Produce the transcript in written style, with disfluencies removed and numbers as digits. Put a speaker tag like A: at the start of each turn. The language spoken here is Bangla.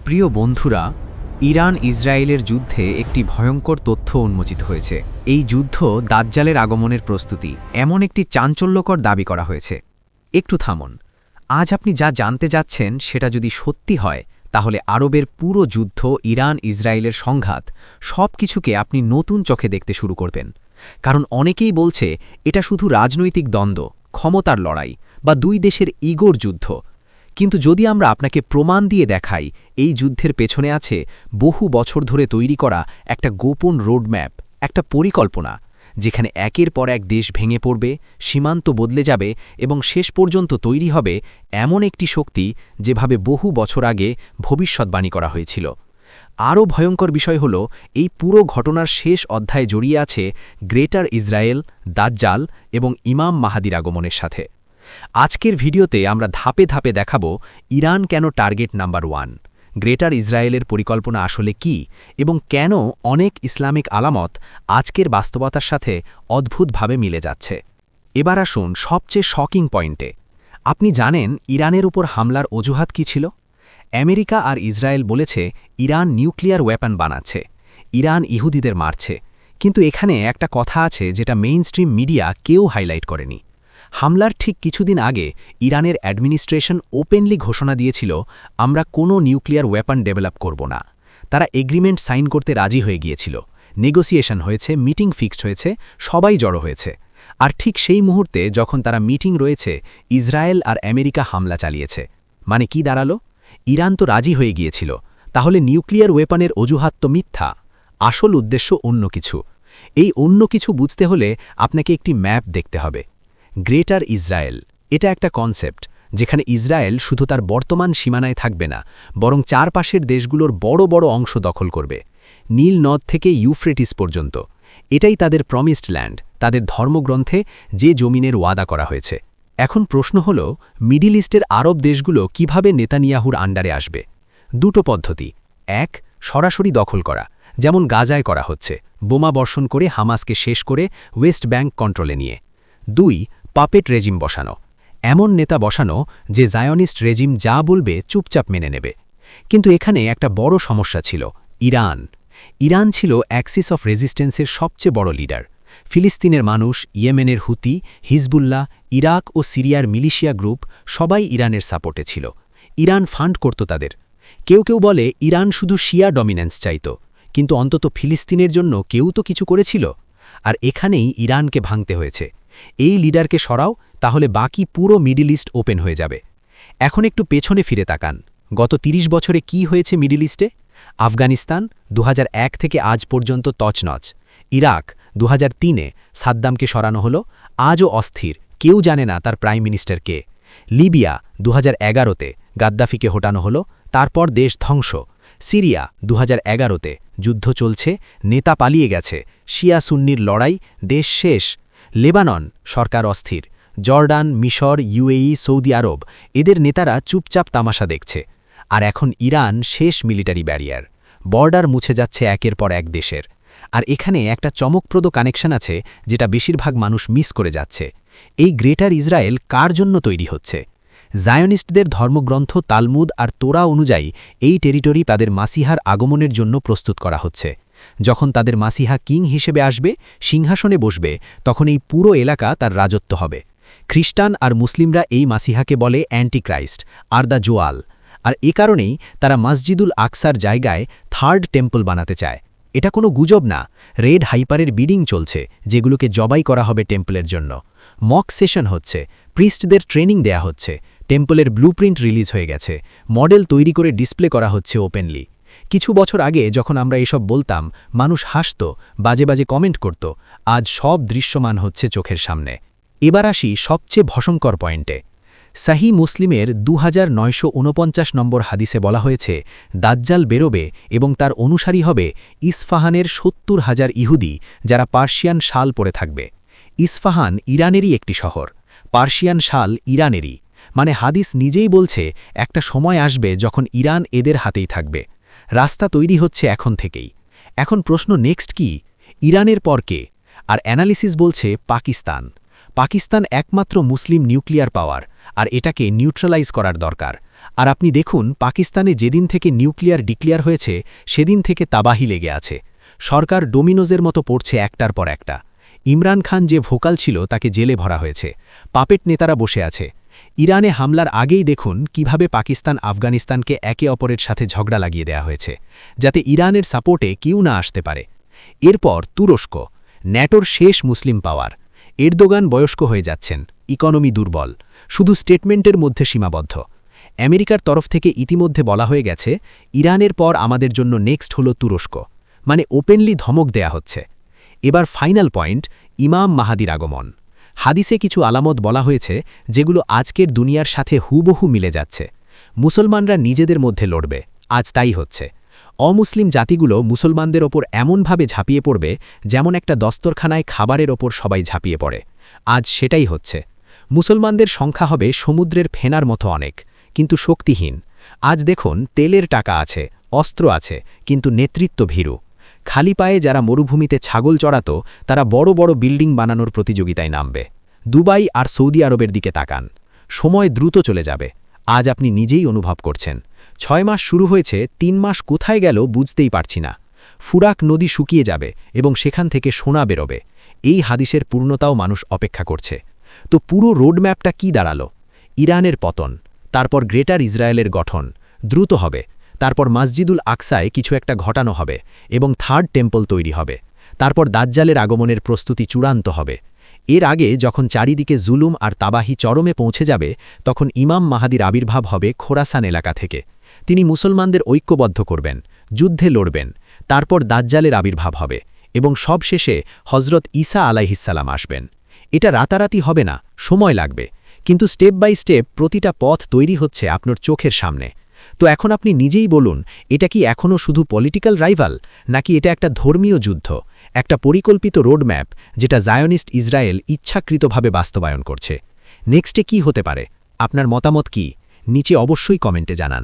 A: প্রিয় বন্ধুরা, ইরান ইসরায়েলের যুদ্ধে একটি ভয়ঙ্কর তথ্য উন্মোচিত হয়েছে। এই যুদ্ধ দাজ্জালের আগমনের প্রস্তুতি, এমন একটি চাঞ্চল্যকর দাবি করা হয়েছে। একটু থামুন। আজ আপনি যা জানতে যাচ্ছেন সেটা যদি সত্যি হয়, তাহলে আরবের পুরো যুদ্ধ, ইরান ইসরায়েলের সংঘাত, সব কিছুকে আপনি নতুন চোখে দেখতে শুরু করবেন। কারণ অনেকেই বলছে এটা শুধু রাজনৈতিক দ্বন্দ্ব, ক্ষমতার লড়াই বা দুই দেশের ইগোর যুদ্ধ। কিন্তু যদি আমরা আপনাকে প্রমাণ দিয়ে দেখাই এই যুদ্ধের পেছনে আছে বহু বছর ধরে তৈরি করা একটা গোপন রোডম্যাপ, একটা পরিকল্পনা, যেখানে একের পর এক দেশ ভেঙে পড়বে, সীমান্ত বদলে যাবে এবং শেষ পর্যন্ত তৈরি হবে এমন একটি শক্তি যেভাবে বহু বছর আগে ভবিষ্যৎবাণী করা হয়েছিল। আরও ভয়ঙ্কর বিষয় হল, এই পুরো ঘটনার শেষ অধ্যায়ে জড়িয়ে আছে গ্রেটার ইসরায়েল, দাজ্জাল এবং ইমাম মাহাদির আগমনের সাথে। আজকের ভিডিওতে আমরা ধাপে ধাপে দেখাবো ইরান কেন টার্গেট নাম্বার 1, গ্রেটার ইসরায়েলের পরিকল্পনা আসলে কি, এবং কেন অনেক ইসলামিক আলামত আজকের বাস্তবতার সাথে অদ্ভুতভাবে মিলে যাচ্ছে। এবার আসুন সবচেয়ে শকিং পয়েন্টে। আপনি জানেন ইরানের উপর হামলার অজুহাত কি ছিল? আমেরিকা আর ইসরায়েল বলেছে ইরান নিউক্লিয়ার ওয়েপন বানাচ্ছে, ইরান ইহুদিদের মারছে। কিন্তু এখানে একটা কথা আছে যেটা মেইনস্ট্রিম মিডিয়া কেউ হাইলাইট করেনি। হামলার ঠিক কিছুদিন আগে ইরানের অ্যাডমিনিস্ট্রেশন ওপেনলি ঘোষণা দিয়েছিল, আমরা কোনো নিউক্লিয়ার ওয়েপন ডেভেলপ করব না। তারা এগ্রিমেন্ট সাইন করতে রাজি হয়ে গিয়েছিল, নেগোসিয়েশন হয়েছে, মিটিং ফিক্সড হয়েছে, সবাই জড়ো হয়েছে। আর ঠিক সেই মুহূর্তে যখন তারা মিটিং রয়েছে, ইসরায়েল আর আমেরিকা হামলা চালিয়েছে। মানে কি দাঁড়ালো? ইরান তো রাজি হয়ে গিয়েছিল, তাহলে নিউক্লিয়ার ওয়েপনের অজুহাত তো মিথ্যা। আসল উদ্দেশ্য অন্য কিছু। এই অন্য কিছু বুঝতে হলে আপনাকে একটি ম্যাপ দেখতে হবে। গ্রেটার ইসরায়েল, এটা একটা কনসেপ্ট যেখানে ইসরায়েল শুধু তার বর্তমান সীমানায় থাকবে না, বরং চারপাশের দেশগুলোর বড় বড় অংশ দখল করবে, নীল নদ থেকে ইউফ্রেটিস পর্যন্ত। এটাই তাদের প্রমিসড ল্যান্ড, তাদের ধর্মগ্রন্থে যে জমিনের ওয়াদা করা হয়েছে। এখন প্রশ্ন হল, মিডিল ইস্টের আরব দেশগুলো কিভাবে নেতানিয়াহুর আন্ডারে আসবে? দুটো পদ্ধতি। এক, সরাসরি দখল করা, যেমন গাজায় করা হচ্ছে, বোমা বর্ষণ করে হামাসকে শেষ করে ওয়েস্ট ব্যাংক কন্ট্রোলে নিয়ে। 2, পাপেট রেজিম বসানো, এমন নেতা বসানো যে জায়নিস্ট রেজিম যা বলবে চুপচাপ মেনে নেবে। কিন্তু এখানে একটা বড় সমস্যা ছিল, ইরান। ইরান ছিল অ্যাক্সিস অফ রেজিস্ট্যান্সের সবচেয়ে বড় লিডার। ফিলিস্তিনের মানুষ, ইয়েমেনের হুতি, হিজবুল্লাহ, ইরাক ও সিরিয়ার মিলিশিয়া গ্রুপ সবাই ইরানের সাপোর্টে ছিল। ইরান ফান্ড করত তাদের। কেউ কেউ বলে ইরান শুধু শিয়া ডমিন্যান্স চাইত, কিন্তু অন্তত ফিলিস্তিনের জন্য কেউ তো কিছু করেছিল। আর এখানেই ইরানকে ভাঙতে হয়েছে। এই লিডারকে সরাও, তাহলে বাকি পুরো মিডল ইস্ট ওপেন হয়ে যাবে। এখন একটু পেছনে ফিরে তাকান। গত 30 বছরে কি হয়েছে মিডল ইস্টে? আফগানিস্তান 2001 থেকে আজ পর্যন্ত তছনছ। ইরাক 2003-এ সাদ্দামকে সরানো হলো, আজও অস্থির, কেউ জানে না তার প্রাইম মিনিস্টার কে। লিবিয়া 2011-তে গাদ্দাফিকে হটানো হলো, তারপর দেশ ধ্বংস। সিরিয়া 2011-তে যুদ্ধ চলছে, নেতা পালিয়ে গেছে, শিয়া সুন্নির লড়াই, দেশ শেষ। লেবানন সরকার অস্থির। জর্ডান, মিশর, ইউএই, সৌদি আরব, এদের নেতারা চুপচাপ তামাশা দেখছে। আর এখন ইরান শেষ মিলিটারি ব্যারিয়ার, বর্ডার মুছে যাচ্ছে একের পর এক দেশের। আর এখানে একটা চমকপ্রদ কানেকশন আছে যেটা বেশিরভাগ মানুষ মিস করে যাচ্ছে। এই গ্রেটার ইসরায়েল কার জন্য তৈরি হচ্ছে? জায়নিস্টদের ধর্মগ্রন্থ তালমুদ আর তোরা অনুযায়ী এই টেরিটরি তাদের মাসিহার আগমনের জন্য প্রস্তুত করা হচ্ছে। যখন তাদের মাসিহা কিং হিসেবে আসবে, সিংহাসনে বসবে, তখন এই পুরো এলাকা তার রাজত্ব হবে। খ্রিস্টান আর মুসলিমরা এই মাসিহাকে বলে অ্যান্টিক্রাইস্ট আর দ্য জোয়াল। আর এ কারণেই তারা মসজিদুল আকসার জায়গায় 3rd টেম্পল বানাতে চায়। এটা কোনো গুজব না, রেড হাইপারের বিডিং চলছে, যেগুলোকে জবাই করা হবে টেম্পলের জন্য। মক সেশন হচ্ছে, প্রিস্টদের ট্রেনিং দেয়া হচ্ছে, টেম্পলের ব্লুপ্রিন্ট রিলিজ হয়ে গেছে, মডেল তৈরি করে ডিসপ্লে করা হচ্ছে ওপেনলি। কিছু বছর আগে যখন আমরা এসব বলতাম, মানুষ হাসত, বাজে বাজে কমেন্ট করত। আজ সব দৃশ্যমান হচ্ছে চোখের সামনে। এবার আসি সবচেয়ে ভয়ঙ্কর পয়েন্টে। সাহি মুসলিমের 2949 নম্বর হাদিসে বলা হয়েছে, দাজ্জাল বেরোবে এবং তার অনুসারী হবে ইস্ফাহানের 70,000 ইহুদি, যারা পার্সিয়ান শাল পরে থাকবে। ইস্ফাহান ইরানেরই একটি শহর, পার্সিয়ান শাল ইরানেরই। মানে হাদিস নিজেই বলছে একটা সময় আসবে যখন ইরান এদের হাতেই থাকবে। রাস্তা তৈরি হচ্ছে এখন থেকেই। এখন প্রশ্ন নেক্সট কি? ইরানের পর কে? আর অ্যানালিসিস বলছে পাকিস্তান। পাকিস্তান একমাত্র মুসলিম নিউক্লিয়ার পাওয়ার, আর এটাকে নিউট্রালাইজ করার দরকার।
B: আর আপনি দেখুন পাকিস্তানে যেদিন থেকে নিউক্লিয়ার ডিক্লেয়ার হয়েছে সেদিন থেকে তাবাহি লেগে আছে। সরকার ডোমিনোজের মতো পড়ছে একটার পর একটা। ইমরান খান যে ভোকাল ছিল তাকে জেলে ভরা হয়েছে। পাপেট নেতারা বসে আছে। ইরানে হামলার আগেই দেখুন কিভাবে পাকিস্তান আফগানিস্তানকে একে অপরের সাথে ঝগড়া লাগিয়ে দেয়া হয়েছে, যাতে ইরানের সাপোর্টে কেউ না আসতে পারে। এরপর তুরস্ক, ন্যাটোর শেষ মুসলিম পাওয়ার। এরদোগান বয়স্ক হয়ে যাচ্ছেন, ইকোনমি দুর্বল, শুধু স্টেটমেন্টের মধ্যে সীমাবদ্ধ। আমেরিকার তরফ থেকে ইতিমধ্যে বলা হয়ে গেছে ইরানের পর আমাদের জন্য নেক্সট হলো তুরস্ক, মানে ওপেনলি ধমক দেয়া হচ্ছে। এবার ফাইনাল পয়েন্ট, ইমাম মাহাদির আগমন। হাদিসে কিছু আলামত বলা হয়েছে যেগুলো আজকের দুনিয়ার সাথে হুবহু মিলে যাচ্ছে। মুসলমানরা নিজেদের মধ্যে লড়বে, আজ তাই হচ্ছে। অমুসলিম জাতিগুলো মুসলমানদের ওপর এমনভাবে ঝাঁপিয়ে পড়বে যেমন একটা দস্তরখানায় খাবারের ওপর সবাই ঝাঁপিয়ে পড়ে। আজ সেটাই হচ্ছে। মুসলমানদের সংখ্যা হবে সমুদ্রের ফেনার মতো অনেক, কিন্তু শক্তিহীন। আজ দেখুন তেলের টাকা আছে, অস্ত্র আছে, কিন্তু নেতৃত্ব ভীরু। খালি পায়ে যারা মরুভূমিতে ছাগল চড়াত তারা বড় বড় বিল্ডিং বানানোর প্রতিযোগিতায় নামবে। দুবাই আর সৌদি আরবের দিকে তাকান। সময় দ্রুত চলে যাবে, আজ আপনি নিজেই অনুভব করছেন। 6 মাস শুরু হয়েছে, 3 মাস কোথায় গেল বুঝতেই পারছি না। ফুরাক নদী শুকিয়ে যাবে এবং সেখান থেকে সোনা বেরোবে। এই হাদিসের পূর্ণতাও মানুষ অপেক্ষা করছে। তো পুরো রোডম্যাপটা কি দাঁড়ালো? ইরানের পতন, তারপর গ্রেটার ইসরায়েলের গঠন দ্রুত হবে, তারপর মসজিদুল আকসায় কিছু একটা ঘটানো হবে এবং থার্ড টেম্পল তৈরি হবে, তারপর দাজ্জালের আগমনের প্রস্তুতি চূড়ান্ত হবে। এর আগে যখন চারিদিকে জুলুম আর তাবাহি চরমে পৌঁছে যাবে তখন ইমাম মাহাদির আবির্ভাব হবে খোরাসান এলাকা থেকে। তিনি মুসলমানদের ঐক্যবদ্ধ করবেন, যুদ্ধে লড়বেন, তারপর দাজ্জালের আবির্ভাব হবে এবং সবশেষে হজরত ঈসা আলাইহিসসালাম আসবেন। এটা রাতারাতি হবে না, সময় লাগবে, কিন্তু স্টেপ বাই স্টেপ প্রতিটা পথ তৈরি হচ্ছে আপনার চোখের সামনে। তো এখন আপনি নিজেই বলুন, এটা কি এখনও শুধু পলিটিক্যাল রাইভাল, নাকি এটা একটা ধর্মীয় যুদ্ধ, একটা পরিকল্পিত রোডম্যাপ যেটা জায়নিস্ট ইসরায়েল ইচ্ছাকৃতভাবে বাস্তবায়ন করছে? নেক্সটে কি হতে পারে? আপনার মতামত কি? নিচে অবশ্যই কমেন্টে জানান।